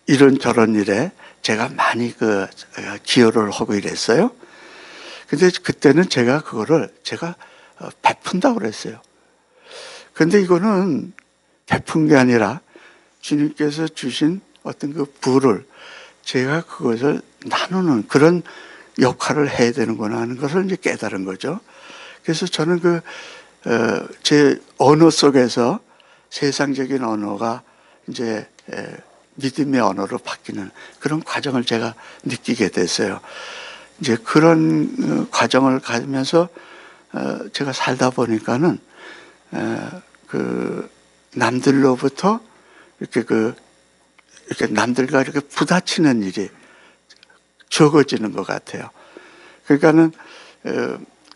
이런저런 일에 제가 많이 기여를 하고 이랬어요. 근데 그때는 제가 베푼다고 그랬어요. 근데 이거는 베푼 게 아니라 주님께서 주신 어떤 그 부를 제가 그것을 나누는 그런 역할을 해야 되는구나 하는 것을 이제 깨달은 거죠. 그래서 저는 제 언어 속에서 세상적인 언어가 이제 믿음의 언어로 바뀌는 그런 과정을 제가 느끼게 됐어요. 이제 그런 과정을 가면서 제가 살다 보니까는 남들로부터 이렇게 남들과 이렇게 부딪히는 일이 적어지는 것 같아요. 그러니까는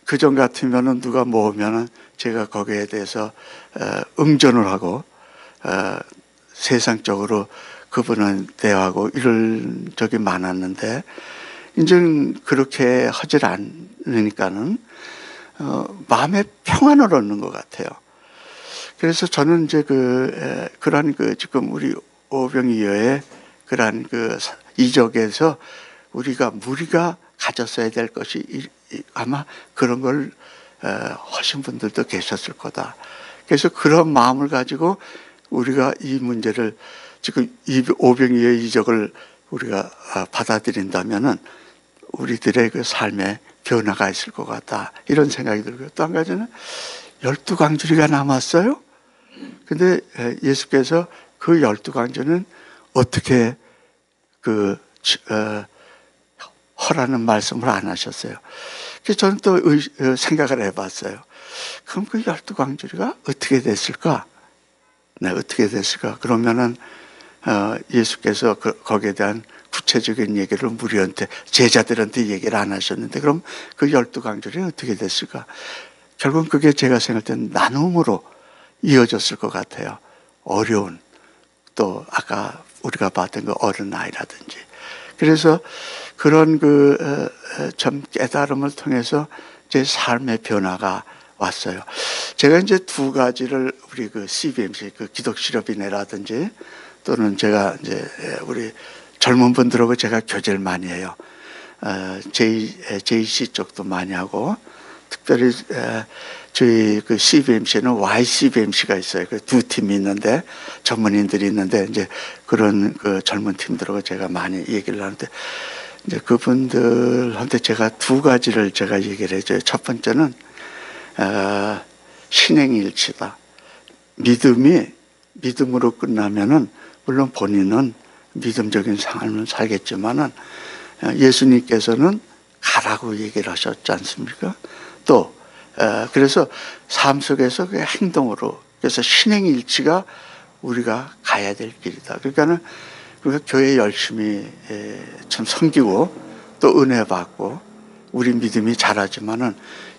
그전 같으면은 누가 모으면은 제가 거기에 대해서 응전을 하고 세상적으로 그분은 대화하고 이럴 적이 많았는데 이제는 그렇게 하질 않으니까는 마음의 평안을 얻는 것 같아요. 그래서 저는 이제 그러한 지금 우리 오병이어의 그러한 이적에서 우리가 가졌어야 될 것이 아마 그런 걸 하신 분들도 계셨을 거다. 그래서 그런 마음을 가지고 우리가 이 문제를 지금 이 오병이어의 이적을 우리가 받아들인다면은 우리들의 그 삶에 변화가 있을 것 같다. 이런 생각이 들고요. 또 한 가지는 12광주리가 남았어요. 근데 예수께서 그 12광주는 어떻게 허라는 말씀을 안 하셨어요. 그래서 저는 또 생각을 해봤어요. 그럼 그 12광주리가 어떻게 됐을까? 네, 어떻게 됐을까? 그러면은 예수께서 거기에 대한 구체적인 얘기를 무리한테 제자들한테 얘기를 안 하셨는데 그럼 그 12광주리는 어떻게 됐을까? 결국은 그게 제가 생각할 때는 나눔으로 이어졌을 것 같아요. 어려운 또 아까 우리가 봤던 그 어린아이라든지 그래서 그런 참 깨달음을 통해서 제 삶의 변화가 왔어요. 제가 이제 두 가지를 우리 CBMC 기독실업인회라든지 또는 제가 이제 우리 젊은 분들하고 제가 교제를 많이 해요. JC 쪽도 많이 하고 특별히 저희 CBMC는 YCBMC가 있어요. 두 팀이 있는데 전문인들이 있는데 이제 그런 젊은 팀들하고 제가 많이 얘기를 하는데 이제 그분들한테 제가 두 가지를 제가 얘기를 해줘요. 첫 번째는 신행일치다. 믿음으로 끝나면은 물론 본인은 믿음적인 삶을 살겠지만은 예수님께서는 가라고 얘기를 하셨지 않습니까? 또 그래서 삶 속에서 그 행동으로 그래서 신행일치가 우리가 가야 될 길이다. 그러니까는 우리가 교회 열심히 참 섬기고 또 은혜 받고 우리 믿음이 자라지만은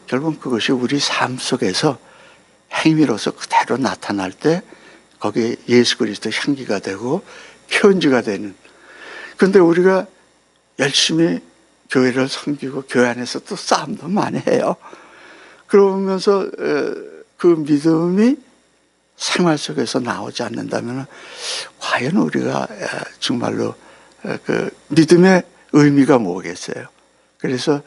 결국 그것이 우리 삶 속에서 행위로서 그대로 나타날 때 거기에 예수 그리스도 향기가 되고 표현지가 되는. 그런데 우리가 열심히 교회를 섬기고 교회 안에서 또 싸움도 많이 해요. 그러면서 그 믿음이 생활 속에서 나오지 않는다면 과연 우리가 정말로 그 믿음의 의미가 뭐겠어요? 그래서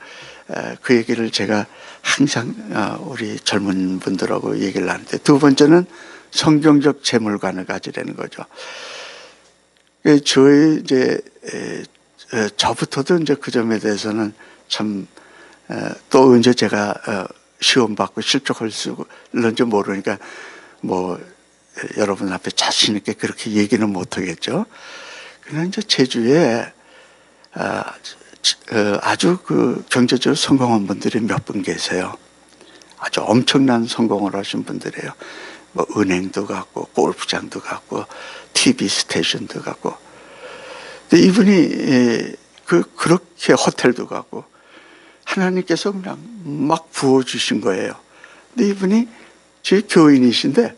그 얘기를 제가 항상 우리 젊은 분들하고 얘기를 하는데 두 번째는 성경적 재물관을 가지라는 거죠. 저희 이제 저부터도 이제 그 점에 대해서는 참 또 언제 제가 시험 받고 실족할 수 있는지 모르니까 뭐 여러분 앞에 자신 있게 그렇게 얘기는 못 하겠죠. 그러나 이제 제주에 아주 경제적으로 성공한 분들이 몇 분 계세요. 아주 엄청난 성공을 하신 분들이에요. 뭐 은행도 갖고 골프장도 갖고 TV 스테이션도 갖고. 근데 이분이 그렇게 호텔도 갖고 하나님께서 그냥 막 부어주신 거예요. 근데 이분이 제 교인이신데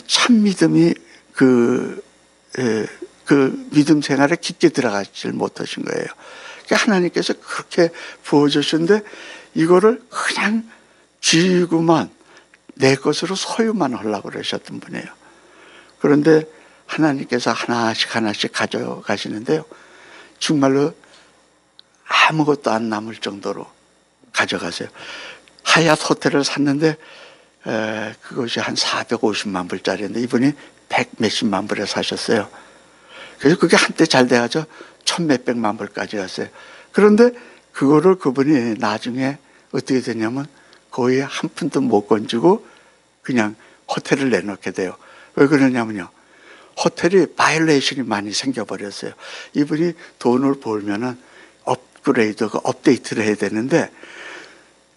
참 믿음이 그 믿음 생활에 깊게 들어가질 못하신 거예요. 그러니까 하나님께서 그렇게 부어주셨는데 이거를 그냥 쥐고만 내 것으로 소유만 하려고 그러셨던 분이에요. 그런데 하나님께서 하나씩 가져가시는데요. 정말로 아무것도 안 남을 정도로 가져가세요. 하얏 호텔을 샀는데 그것이 한 450만 불짜리인데 이분이 100 몇십만 불에 사셨어요. 그래서 그게 한때 잘 돼가지고 1000 몇백만 불까지 갔어요. 그런데 그거를 그분이 나중에 어떻게 되냐면 거의 한 푼도 못 건지고 그냥 호텔을 내놓게 돼요. 왜 그러냐면요. 호텔이 바이올레이션이 많이 생겨버렸어요. 이분이 돈을 벌면은 업그레이드가 업데이트를 해야 되는데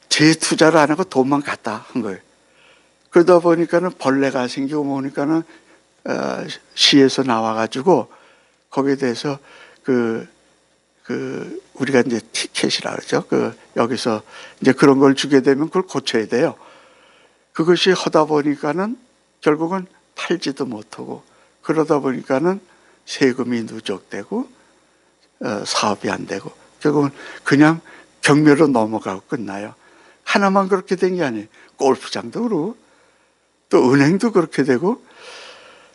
재투자를 안 하고 돈만 갖다 한 거예요. 그러다 보니까는 벌레가 생기고 보니까는 시에서 나와가지고 거기에 대해서 우리가 이제 티켓이라 그러죠. 여기서 이제 그런 걸 주게 되면 그걸 고쳐야 돼요. 그것이 하다 보니까는 결국은 팔지도 못하고 그러다 보니까는 세금이 누적되고 사업이 안 되고 결국은 그냥 경매로 넘어가고 끝나요. 하나만 그렇게 된 게 아니에요. 골프장도 그러고 또 은행도 그렇게 되고.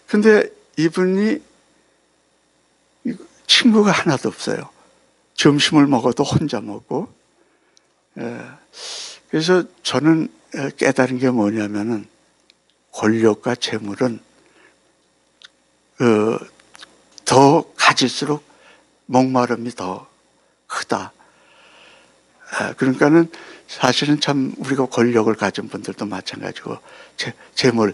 근데 이분이 친구가 하나도 없어요. 점심을 먹어도 혼자 먹고. 그래서 저는 깨달은 게 뭐냐면은 권력과 재물은 더 가질수록 목마름이 더 크다. 그러니까는 사실은 참 우리가 권력을 가진 분들도 마찬가지고 재물.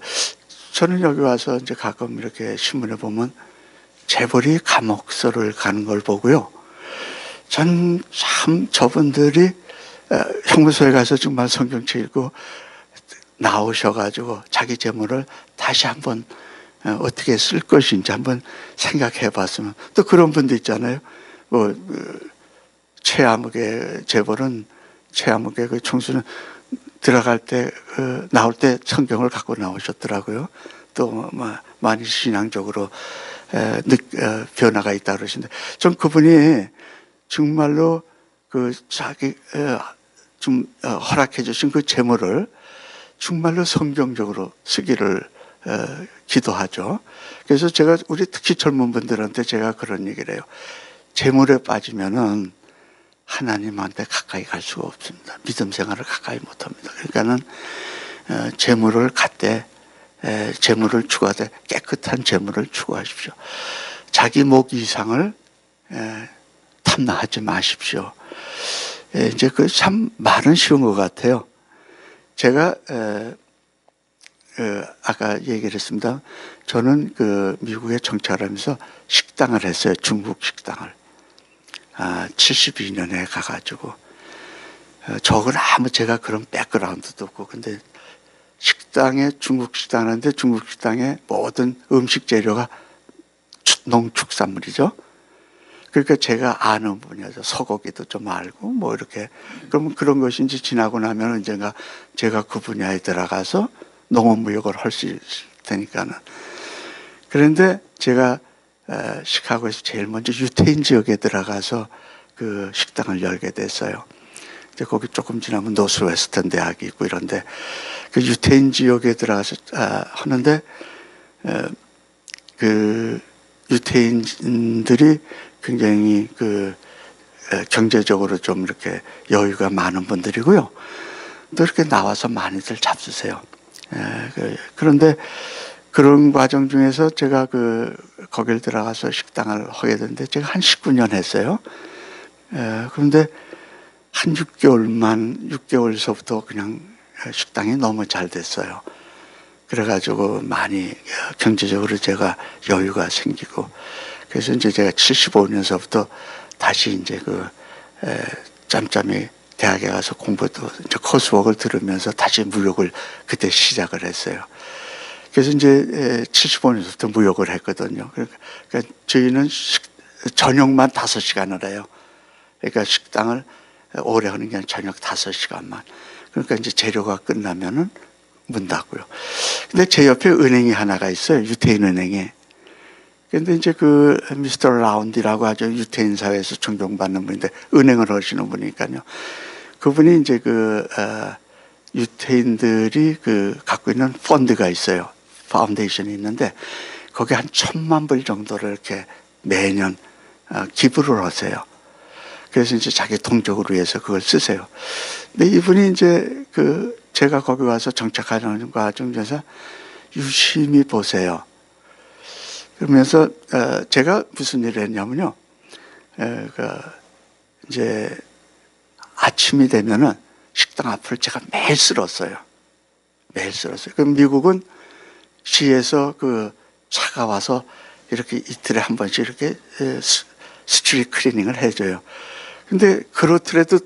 저는 여기 와서 이제 가끔 이렇게 신문에 보면 재벌이 감옥서를 가는 걸 보고요. 전 참 저분들이 형무소에 가서 정말 성경책 읽고 나오셔가지고 자기 재물을 다시 한번 어떻게 쓸 것인지 한번 생각해 봤으면. 또 그런 분도 있잖아요. 최아무개 재벌은 최아무개 그 총수는 들어갈 때 나올 때 성경을 갖고 나오셨더라고요. 또 많이 신앙적으로 변화가 있다 그러시는데 전 그분이 정말로 자기 좀 허락해 주신 그 재물을 정말로 성경적으로 쓰기를 기도하죠. 그래서 제가 우리 특히 젊은 분들한테 제가 그런 얘기를 해요. 재물에 빠지면은 하나님한테 가까이 갈 수가 없습니다. 믿음 생활을 가까이 못합니다. 그러니까는 재물을 갖되 재물을 추구하되 깨끗한 재물을 추구하십시오. 자기 목 이상을 탐나하지 마십시오. 이제 그 참 말은 쉬운 것 같아요. 제가 아까 얘기를 했습니다. 저는 미국에 정착하면서 식당을 했어요. 중국 식당을. 72년에 가가지고 저건 아무 제가 그런 백그라운드도 없고 근데 식당에 중국 식당 하는데 중국 식당에 모든 음식 재료가 농축산물이죠. 그러니까 제가 아는 분야죠. 소고기도 좀 알고 뭐 이렇게. 그러면 그런 것이 이제 지나고 나면 언젠가 제가 그 분야에 들어가서 농업무역을 할 수 있을 테니까는. 그런데 제가 시카고에서 제일 먼저 유태인 지역에 들어가서 그 식당을 열게 됐어요. 이제 거기 조금 지나면 노스웨스턴 대학이 있고 이런데 그 유태인 지역에 들어가서 하는데 그 유태인들이 굉장히 경제적으로 좀 이렇게 여유가 많은 분들이고요. 또 이렇게 나와서 많이들 잡수세요. 그런데 그런 과정 중에서 제가 거길 들어가서 식당을 하게 됐는데 제가 한 19년 했어요. 그런데 한 6개월서부터 그냥 식당이 너무 잘 됐어요. 그래가지고 많이 경제적으로 제가 여유가 생기고 그래서 이제 제가 75년서부터 다시 이제 짬짬이 대학에 가서 공부도 이제 코스웍을 들으면서 다시 무역을 그때 시작을 했어요. 그래서 이제 75년부터 무역을 했거든요. 그러니까 저희는 저녁만 5시간을 해요. 그러니까 식당을 오래 하는 게 아니라 저녁 5시간만. 그러니까 이제 재료가 끝나면은 문 닫고요. 근데 제 옆에 은행이 하나가 있어요. 유태인 은행에. 근데 이제 미스터 라운디라고 하죠. 유태인 사회에서 존경받는 분인데 은행을 하시는 분이니까요. 그분이 이제 유태인들이 갖고 있는 펀드가 있어요. 파운데이션이 있는데 거기에 한 1,000만 불 정도를 이렇게 매년 기부를 하세요. 그래서 이제 자기 동족을 위해서 그걸 쓰세요. 근데 이분이 이제 제가 거기 와서 정착하는 과정 중에서 유심히 보세요. 그러면서 제가 무슨 일을 했냐면요. 이제 아침이 되면은 식당 앞을 제가 매일 쓸었어요. 매일 쓸었어요. 그럼 미국은 시에서 차가 와서 이렇게 이틀에 한 번씩 이렇게 스트리트 클리닝을 해줘요. 근데 그렇더라도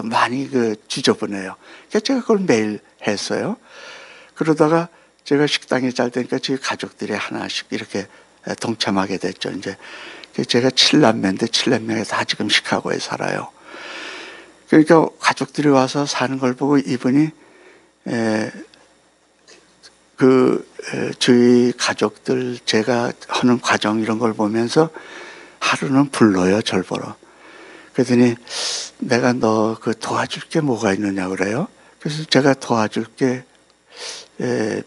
많이 지저분해요. 그래서 제가 그걸 매일 했어요. 그러다가 제가 식당이 잘 되니까 저희 가족들이 하나씩 이렇게 동참하게 됐죠. 이제 제가 7남매인데 7남매가 다 지금 시카고에 살아요. 그러니까 가족들이 와서 사는 걸 보고 이분이 저희 가족들 제가 하는 과정 이런 걸 보면서 하루는 불러요, 절 보러. 그랬더니 내가 너 도와줄 게 뭐가 있느냐 그래요. 그래서 제가 도와줄 게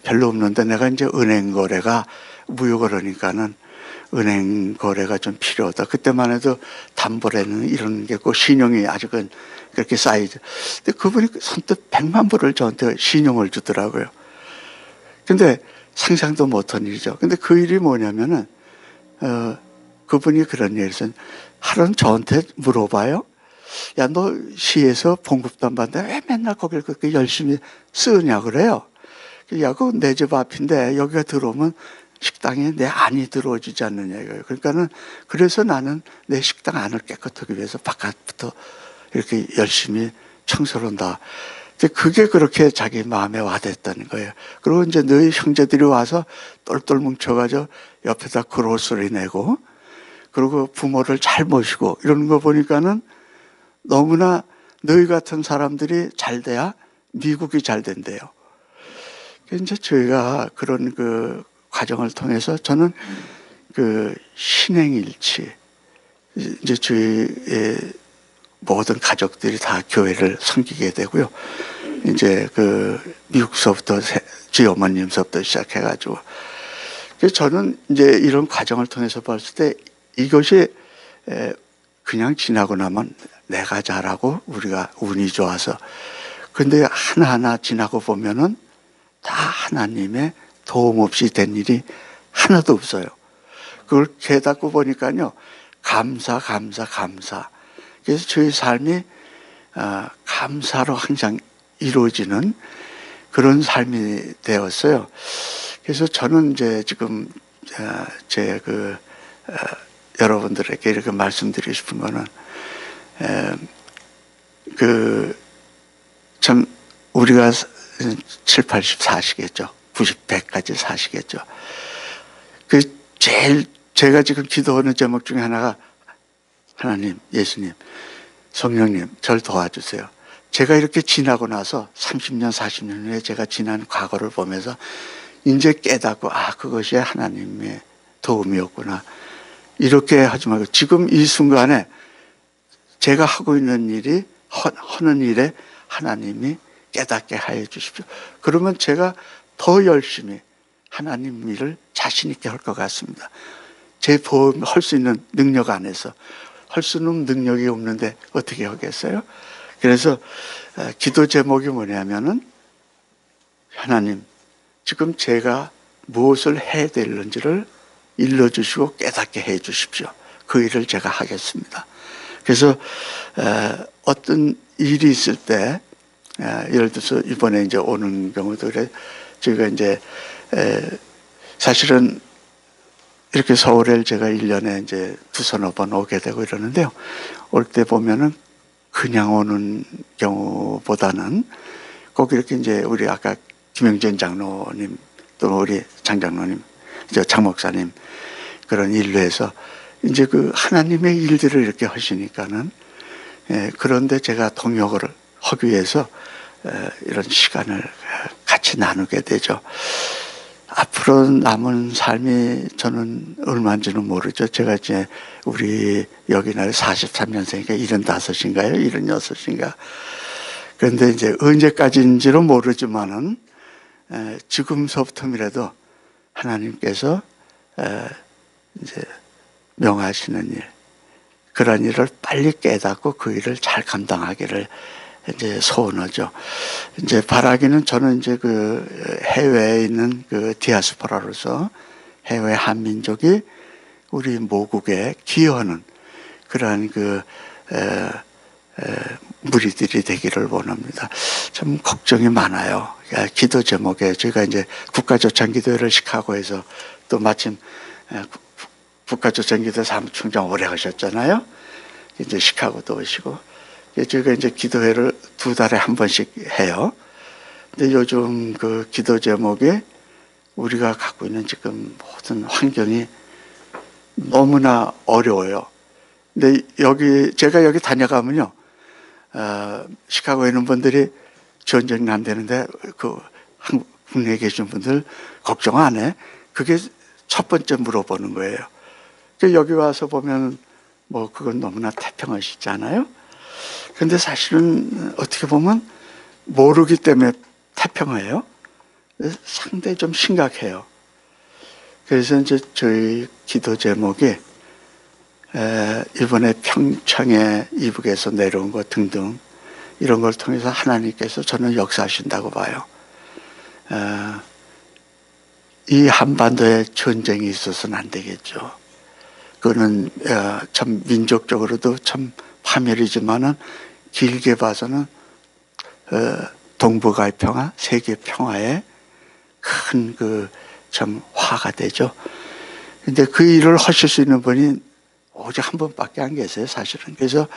별로 없는데 내가 이제 은행 거래가 무효거래니까는 은행 거래가 좀 필요하다. 그때만 해도 담보래는 이런 게 있고 신용이 아직은 그렇게 쌓이죠. 근데 그분이 선뜻 100만 불을 저한테 신용을 주더라고요. 근데 상상도 못한 일이죠. 근데 그 일이 뭐냐면은 그분이 그런 얘기를 했어요. 하루는 저한테 물어봐요. 야, 너 시에서 봉급도 안 받는데 왜 맨날 거기를 그렇게 열심히 쓰냐 그래요. 야, 그거 내 집 앞인데 여기가 들어오면 식당에 내 안이 들어오지 않느냐 이거예요. 그러니까는 그래서 나는 내 식당 안을 깨끗하기 위해서 바깥부터 이렇게 열심히 청소를 한다. 근데 그게 그렇게 자기 마음에 와닿았다는 거예요. 그리고 이제 너희 형제들이 와서 똘똘 뭉쳐가지고 옆에다 그로소리 내고 그리고 부모를 잘 모시고 이러는 거 보니까는 너무나 너희 같은 사람들이 잘 돼야 미국이 잘 된대요. 이제 저희가 그런 과정을 통해서 저는 신행일치, 이제 저희의 모든 가족들이 다 교회를 섬기게 되고요. 이제 미국서부터 저희 어머님서부터 시작해가지고. 그래서 저는 이제 이런 과정을 통해서 봤을 때 이것이 그냥 지나고 나면 내가 잘하고 우리가 운이 좋아서. 근데 하나하나 지나고 보면은 다 하나님의 도움 없이 된 일이 하나도 없어요. 그걸 깨닫고 보니까요. 감사. 그래서 저희 삶이 감사로 항상 이루어지는 그런 삶이 되었어요. 그래서 저는 이제 지금 여러분들에게 이렇게 말씀드리고 싶은 거는 참 우리가 7, 80 사시겠죠. 90, 100까지 사시겠죠. 제일 제가 지금 기도하는 제목 중에 하나가 하나님, 예수님, 성령님, 절 도와주세요. 제가 이렇게 지나고 나서 30년, 40년 후에 제가 지난 과거를 보면서 이제 깨닫고 그것이 하나님의 도움이었구나. 이렇게 하지 말고 지금 이 순간에 제가 하고 있는 일이 하는 일에 하나님이 깨닫게 하여 주십시오. 그러면 제가 더 열심히 하나님 일을 자신 있게 할 것 같습니다. 제 할 수 있는 능력 안에서 할 수 있는 능력이 없는데 어떻게 하겠어요? 그래서 기도 제목이 뭐냐면은 하나님 지금 제가 무엇을 해야 되는지를 일러주시고 깨닫게 해 주십시오. 그 일을 제가 하겠습니다. 그래서 어떤 일이 있을 때 예를 들어서 이번에 이제 오는 경우도 그래. 저희가 이제 사실은 이렇게 서울에 제가 1년에 이제 두서너 번 오게 되고 이러는데요. 올 때 보면은 그냥 오는 경우보다는 꼭 이렇게 이제 우리 아까 김영진 장로님 또 우리 장 장로님, 장 목사님 그런 일로 해서 이제 하나님의 일들을 이렇게 하시니까는 그런데 제가 동역을 하기 위해서 이런 시간을 같이 나누게 되죠. 앞으로 남은 삶이 저는 얼마인지는 모르죠. 제가 이제 우리 여기 나라 43년생이니까 75인가요? 76인가. 그런데 이제 언제까지인지는 모르지만은 지금서부터라도 하나님께서 이제 명하시는 일, 그런 일을 빨리 깨닫고 그 일을 잘 감당하기를 이제 소원하죠. 이제 바라기는 저는 이제 해외에 있는 디아스포라로서 해외 한민족이 우리 모국에 기여하는 그러한 무리들이 되기를 원합니다. 참 걱정이 많아요. 기도 제목에 저희가 이제 국가조창기도회를 시카고에서 또 마침 국가조창기도 사무총장 오래 하셨잖아요. 이제 시카고도 오시고 저희가 이제 기도회를 2달에 한 번씩 해요. 근데 요즘 그 기도 제목에 우리가 갖고 있는 지금 모든 환경이 너무나 어려워요. 근데 제가 여기 다녀가면요, 시카고에 있는 분들이 전쟁이 안 되는데 국내에 계신 분들 걱정 안 해? 그게 첫 번째 물어보는 거예요. 여기 와서 보면 뭐 그건 너무나 태평하시잖아요. 근데 사실은 어떻게 보면 모르기 때문에 태평해요. 상당히 좀 심각해요. 그래서 이제 저희 기도 제목이 이번에 평창에 이북에서 내려온 것 등등 이런 걸 통해서 하나님께서 저는 역사하신다고 봐요. 이 한반도에 전쟁이 있어서는 안 되겠죠. 그거는 참 민족적으로도 참 파멸이지만은 길게 봐서는 동북아의 평화, 세계 평화에 큰 참 화가 되죠. 근데 그 일을 하실 수 있는 분이 오직 한 분밖에 안 계세요, 사실은. 그래서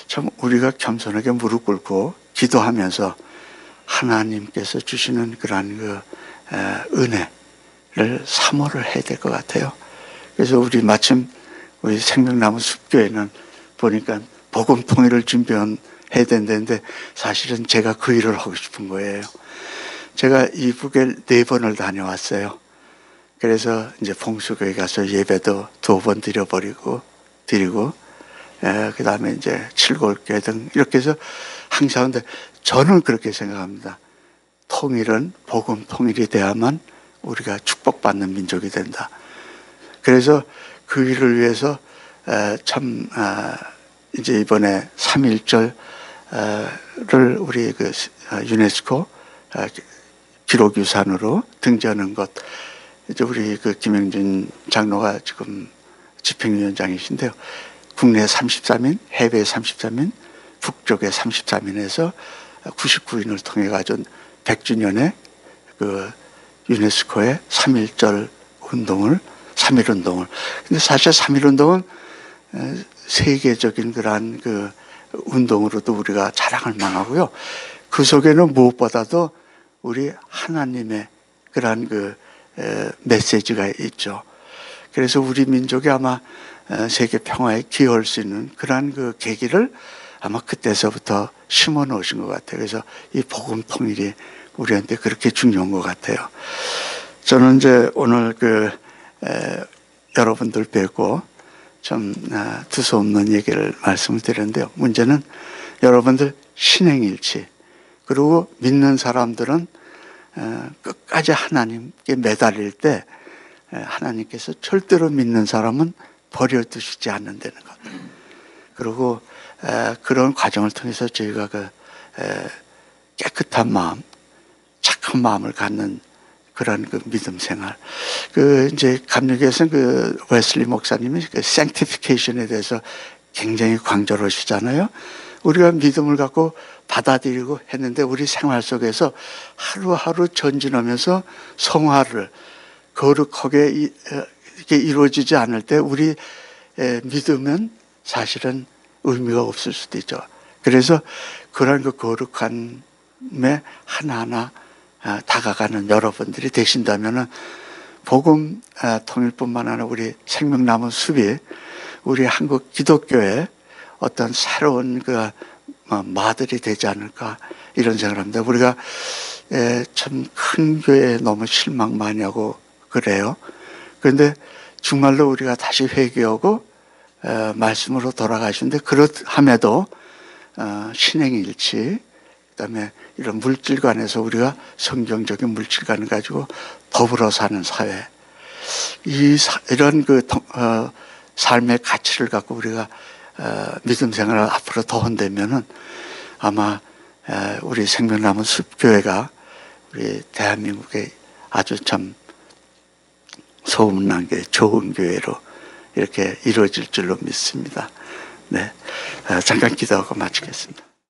참 우리가 겸손하게 무릎 꿇고 기도하면서 하나님께서 주시는 그러한 은혜를 사모를 해야 될 것 같아요. 그래서 마침 우리 생명나무 숲교회는 보니까 복음 통일을 준비해야 된다는데 사실은 제가 그 일을 하고 싶은 거예요. 제가 이북에 4번을 다녀왔어요. 그래서 이제 봉수교회 가서 예배도 2번 드리고, 그 다음에 이제 칠골교회 등 이렇게 해서 항상 하는데 저는 그렇게 생각합니다. 통일은 복음 통일이 돼야만 우리가 축복받는 민족이 된다. 그래서 그 일을 위해서 참 이제 이번에 3.1절을 우리 유네스코 기록유산으로 등재하는 것, 이제 우리 김영진 장로가 지금 집행위원장이신데요. 국내 33인, 해외 33인, 북쪽에 33인에서 99인을 통해 가지고 100주년에 유네스코의 3.1절 운동을, 3.1 운동을. 근데 사실 3.1 운동은 세계적인 그러한 운동으로도 우리가 자랑할 만하고요. 그 속에는 무엇보다도 우리 하나님의 그러한 메시지가 있죠. 그래서 우리 민족이 아마 세계 평화에 기여할 수 있는 그러한 계기를 아마 그때서부터 심어 놓으신 것 같아요. 그래서 이 복음 통일이 우리한테 그렇게 중요한 것 같아요. 저는 이제 오늘 여러분들 뵙고 좀 두서없는 얘기를 말씀을 드렸는데요. 문제는 여러분들 신행일치, 그리고 믿는 사람들은 끝까지 하나님께 매달릴 때 하나님께서 절대로 믿는 사람은 버려두시지 않는다는 것. 그리고 그런 과정을 통해서 저희가 깨끗한 마음, 착한 마음을 갖는 그런 믿음 생활. 이제 감리교에서는 웨슬리 목사님이 sanctification에 대해서 굉장히 강조를 하시잖아요. 우리가 믿음을 갖고 받아들이고 했는데 우리 생활 속에서 하루하루 전진하면서 성화를 거룩하게 이렇게 이루어지지 않을 때 우리 믿음은 사실은 의미가 없을 수도 있죠. 그래서 그런 거룩함에 하나하나 다가가는 여러분들이 되신다면은 복음 통일뿐만 아니라 우리 생명나무 숲이 우리 한국 기독교의 어떤 새로운 마들이 되지 않을까 이런 생각을 합니다. 우리가 참 큰 교회에 너무 실망 많이 하고 그래요. 그런데 정말로 우리가 다시 회개하고 말씀으로 돌아가시는데 그렇함에도 신행일치, 그다음에 이런 물질관에서 우리가 성경적인 물질관을 가지고 더불어 사는 사회, 이런 삶의 가치를 갖고 우리가 믿음 생활을 앞으로 더 한다면은 아마 우리 생명나무 숲교회가 우리 대한민국의 아주 참 소문난 게 좋은 교회로 이렇게 이루어질 줄로 믿습니다. 네, 잠깐 기도하고 마치겠습니다.